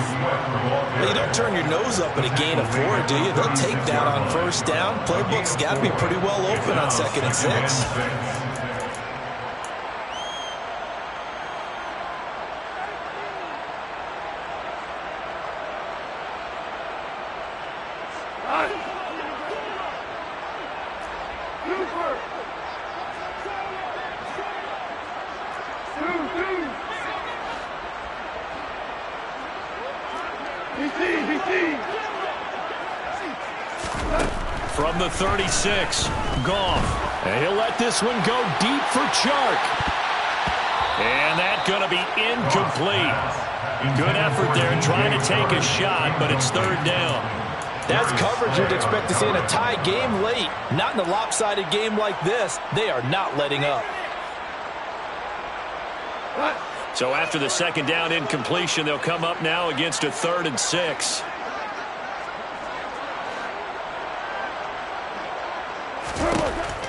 Well, you don't turn your nose up at a gain of 4, do you? They'll take that on 1st down. Playbook's got to be pretty well open on 2nd and 6. From the 36, Goff. And he'll let this one go deep for Chark. And that's going to be incomplete. Good effort there trying to take a shot, but it's 3rd down. That's coverage you'd expect to see in a tie game late. Not in a lopsided game like this. They are not letting up. So after the 2nd down incompletion, they'll come up now against a 3rd and 6.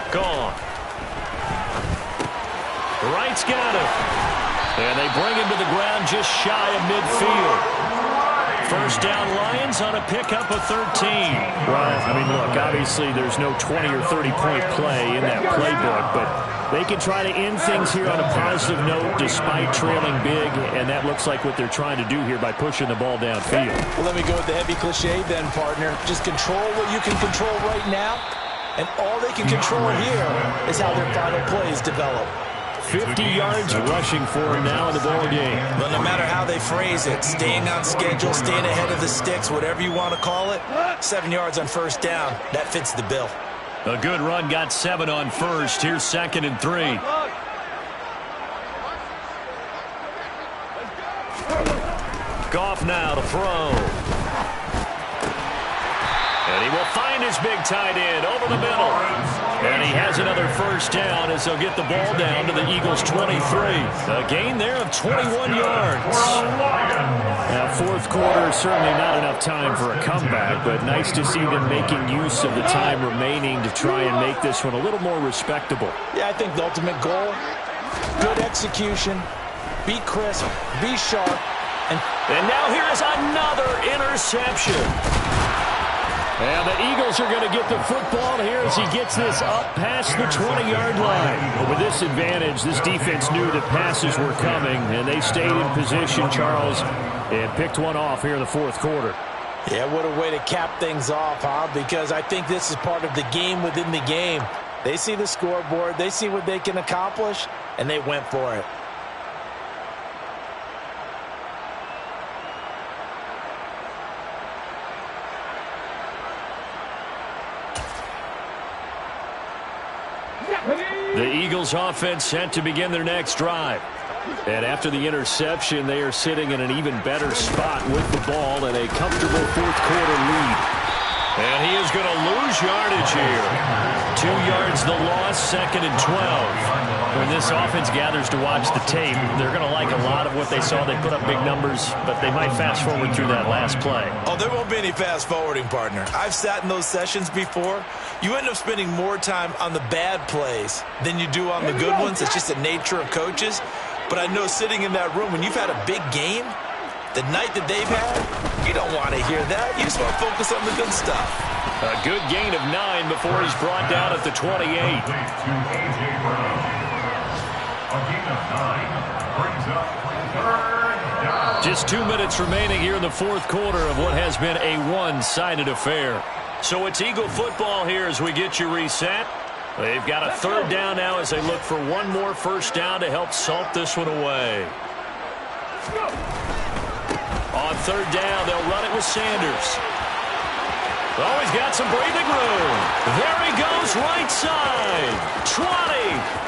Gone. Wright's got him. And they bring him to the ground just shy of midfield. 1st down Lions on a pickup of 13. Well, I mean, look, obviously there's no 20 or 30-point play in that playbook, but they can try to end things here on a positive note despite trailing big, and that looks like what they're trying to do here by pushing the ball downfield. Well, let me go with the heavy cliche then, partner. Just control what you can control right now, and all they can control here is how their final plays develop. 50 yards rushing for him now in the ball game. But no matter how they phrase it, staying on schedule, staying ahead of the sticks, whatever you want to call it, 7 yards on 1st down, that fits the bill. A good run got 7 on 1st. Here's 2nd and 3. Goff now to throw. And he will find his big tight end over the middle. And he has another 1st down as they'll get the ball down to the Eagles' 23. A gain there of 21 yards. Now, 4th quarter, certainly not enough time for a comeback, but nice to see them making use of the time remaining to try and make this one a little more respectable. Yeah, I think the ultimate goal, good execution, be crisp, be sharp. And now here is another interception. And the Eagles are going to get the football here as he gets this up past the 20-yard line. But with this advantage, this defense knew that passes were coming, and they stayed in position, Charles, and picked one off here in the 4th quarter. Yeah, what a way to cap things off, huh? Because I think this is part of the game within the game. They see the scoreboard, they see what they can accomplish, and they went for it. The Eagles offense set to begin their next drive. And after the interception, they are sitting in an even better spot with the ball and a comfortable 4th quarter lead. And he is going to lose yardage here. 2 yards the loss, 2nd and 12. When this offense gathers to watch the tape, they're going to like a lot of what they saw. They put up big numbers, but they might fast forward through that last play. Oh, there won't be any fast forwarding, partner. I've sat in those sessions before. You end up spending more time on the bad plays than you do on the good ones. It's just the nature of coaches. But I know sitting in that room, when you've had a big game, the night that they've had, you don't want to hear that. You just want to focus on the good stuff. A good gain of 9 before he's brought down at the 28. Just 2 minutes remaining here in the fourth quarter of what has been a one-sided affair. So it's Eagle football here as we get you reset. They've got a third down now as they look for one more first down to help salt this one away. On third down, they'll run it with Sanders. Oh, he's got some breathing room. There he goes, right side. 20.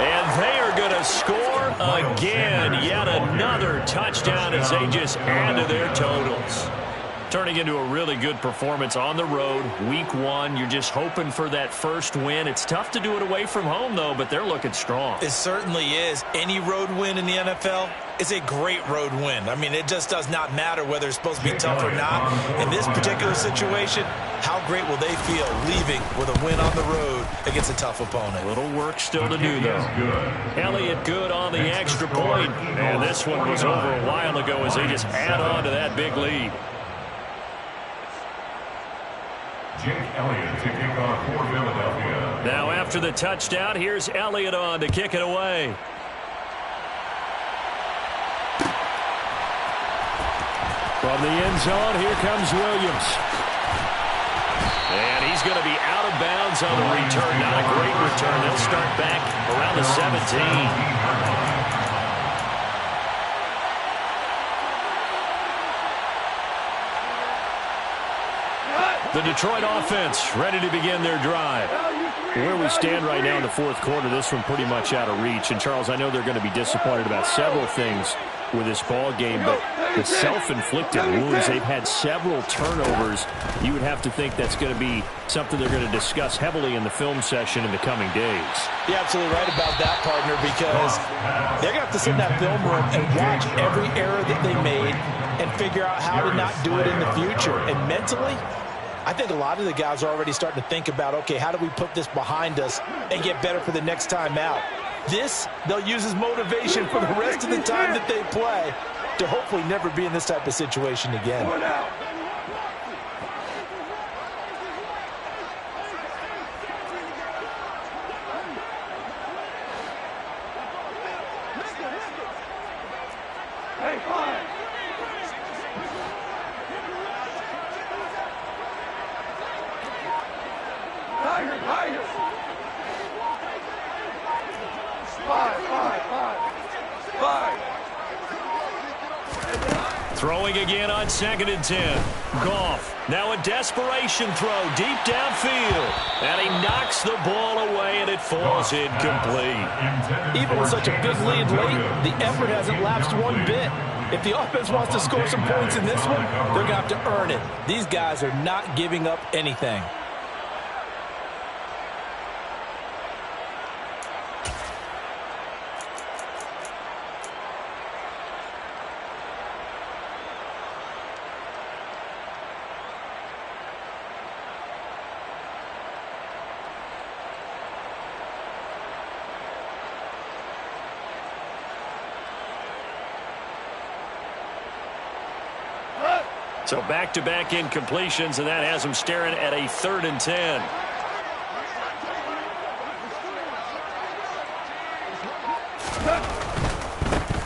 And they are going to score again. Yet another touchdown as they just add to their totals. Turning into a really good performance on the road. Week 1, you're just hoping for that first win. It's tough to do it away from home, though, but they're looking strong. It certainly is. Any road win in the NFL is a great road win. I mean, it just does not matter whether it's supposed to be tough or not. In this particular situation, how great will they feel leaving with a win on the road against a tough opponent? A little work still to do, though. Elliott good on the extra point. And this one was over a while ago as they just add on to that big lead. Jake Elliott to kick off for Philadelphia. Now after the touchdown, here's Elliott on to kick it away. From the end zone, here comes Williams. And he's going to be out of bounds on the return. Not a great return. They'll start back around the 17. The Detroit offense ready to begin their drive. Where we stand right now in the fourth quarter, this one pretty much out of reach. And, Charles, I know they're going to be disappointed about several things with this ball game, but the self-inflicted wounds, they've had several turnovers. You would have to think that's going to be something they're going to discuss heavily in the film session in the coming days. You're absolutely right about that, partner, because they're going to have to sit in that film room and watch every error that they made and figure out how to not do it in the future. And mentally, I think a lot of the guys are already starting to think about, okay, how do we put this behind us and get better for the next time out? This, they'll use as motivation for the rest of the time that they play to hopefully never be in this type of situation again. Hey, fire! Tiger, Tiger! Five. Throwing again on 2nd and 10. Goff. Now a desperation throw deep downfield. And he knocks the ball away, and it falls incomplete. Even with such a big lead late, the effort hasn't lapsed one bit. If the offense wants to score some points in this one, they're going to have to earn it. These guys are not giving up anything. So back-to-back incompletions, and that has them staring at a 3rd and 10.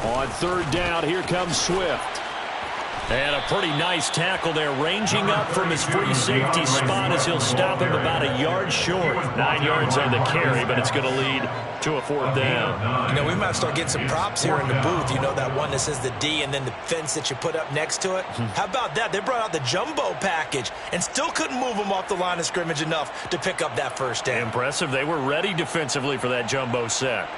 On 3rd down, here comes Swift. And a pretty nice tackle there, ranging up from his free safety spot as he'll stop him about a yard short. 9 yards on the carry, but it's going to lead to a 4th down. You know, we might start getting some props here in the booth. You know, that one that says the D and then the fence that you put up next to it? How about that? They brought out the jumbo package and still couldn't move them off the line of scrimmage enough to pick up that first down. Impressive. They were ready defensively for that jumbo set.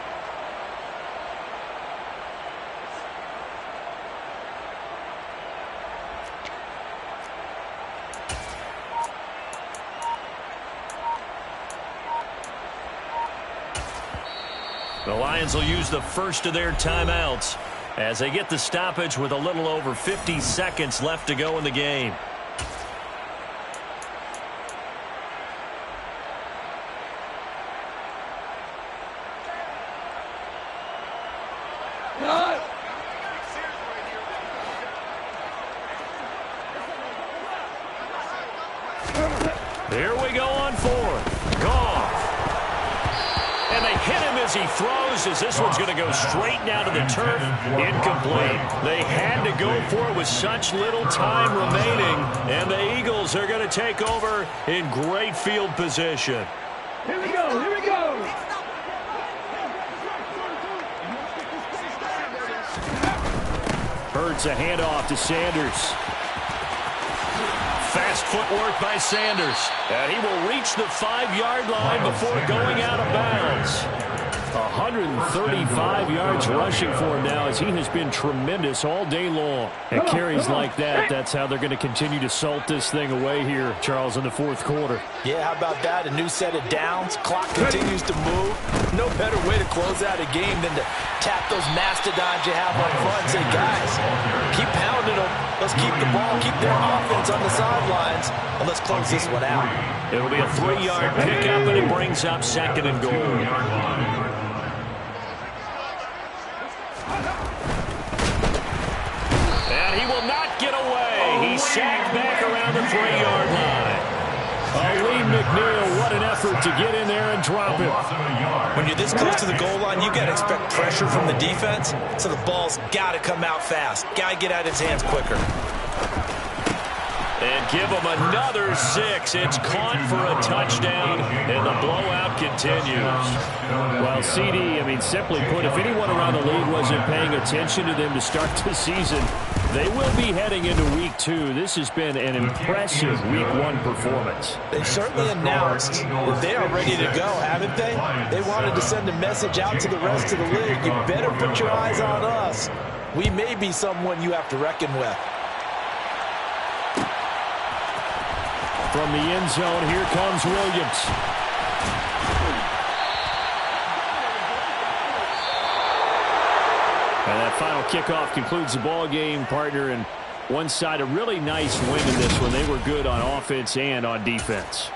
The Lions will use the first of their timeouts as they get the stoppage with a little over 50 seconds left to go in the game. Here we go on fourth. Gone. And they hit him as he throws, as this one's going to go straight down to the turf. Incomplete. They had to go for it with such little time remaining, and the Eagles are going to take over in great field position. Here we go, here we go. Hurts a handoff to Sanders. Fast footwork by Sanders. And he will reach the 5-yard line before going out of bounds. 135 yards rushing for him now, as he has been tremendous all day long. And carries like that, that's how they're going to continue to salt this thing away here, Charles, in the fourth quarter. Yeah, how about that? A new set of downs. Clock continues to move. No better way to close out a game than to tap those mastodons you have up front and say, guys, keep pounding them. Let's keep the ball, keep their offense on the sidelines, and let's close this one out. It'll be a 3-yard pickup, and it brings up second and goal. And he will not get away. He's sacked back around the 3-yard line. Lee McNeil, what an effort to get in there and drop it. When you're this close to the goal line, you got to expect pressure from the defense, so the ball's got to come out fast. Got to get out of his hands quicker. And give him another 6. It's caught for a touchdown, and the blowout continues. Well, CD, I mean, simply put, if anyone around the league wasn't paying attention to them to start the season, they will be heading into Week 2. This has been an impressive Week 1 performance. They've certainly announced that they are ready to go, haven't they? They wanted to send a message out to the rest of the league. You better put your eyes on us. We may be someone you have to reckon with. From the end zone, here comes Williams. And that final kickoff concludes the ball game, partner. And one side, a really nice win in this one. They were good on offense and on defense.